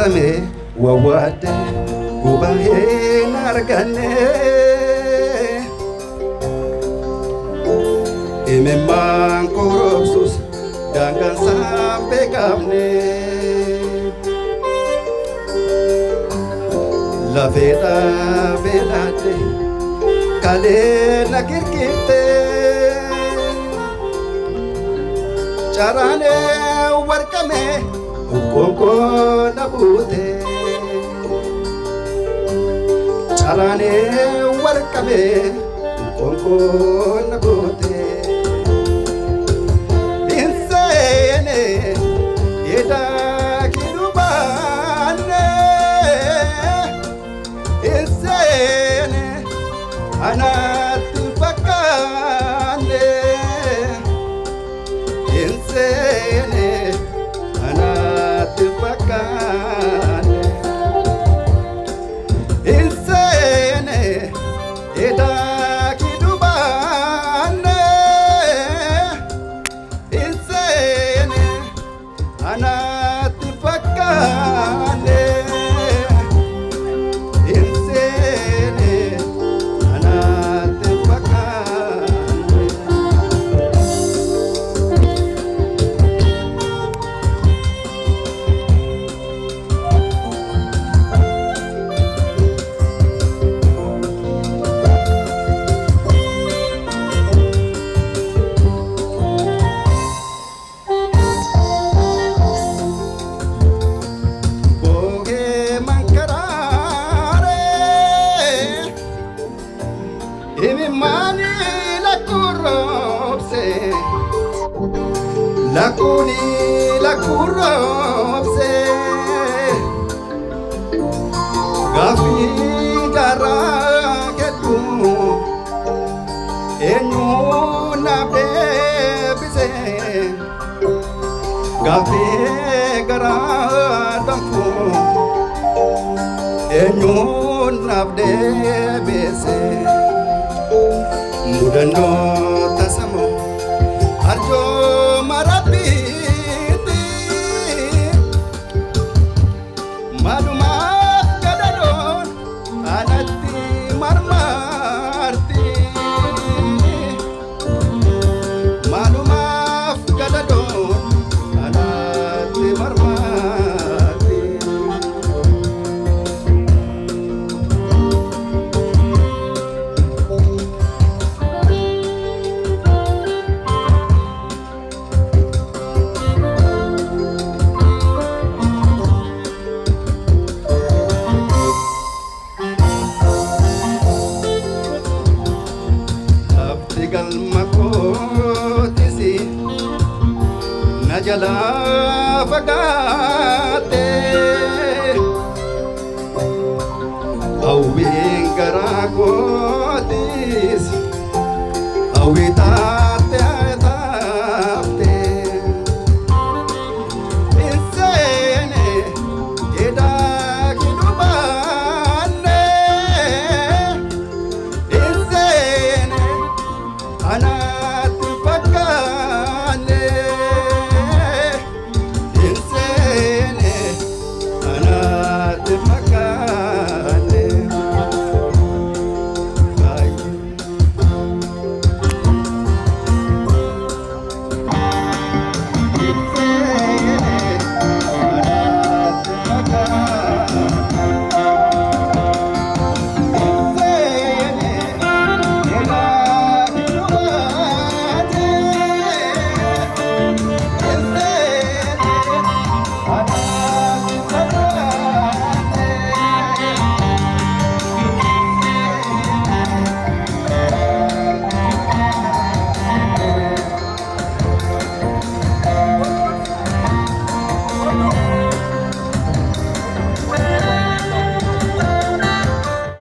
Zame wawade gubahe nargane Imemang korupsus jangan sampai kamne La veda velate kale nakirkite Charane warkame Koko nabute Charane warkame Koko nabute Insane Eda kirubane Insane Anatu bakane Insane Bakane Insane Eda kidubane Insane Anati bakane Insane Anati bakane La corrupse Gafi gara ketu Enyuna bebise Gafi gara dampu Enyuna bebise Mudano tasamo Arjo marapiti Malumaf kadadon Anati marmarti Malumaf kadadon Anati marmarti Galmakotisi najala fagate Awe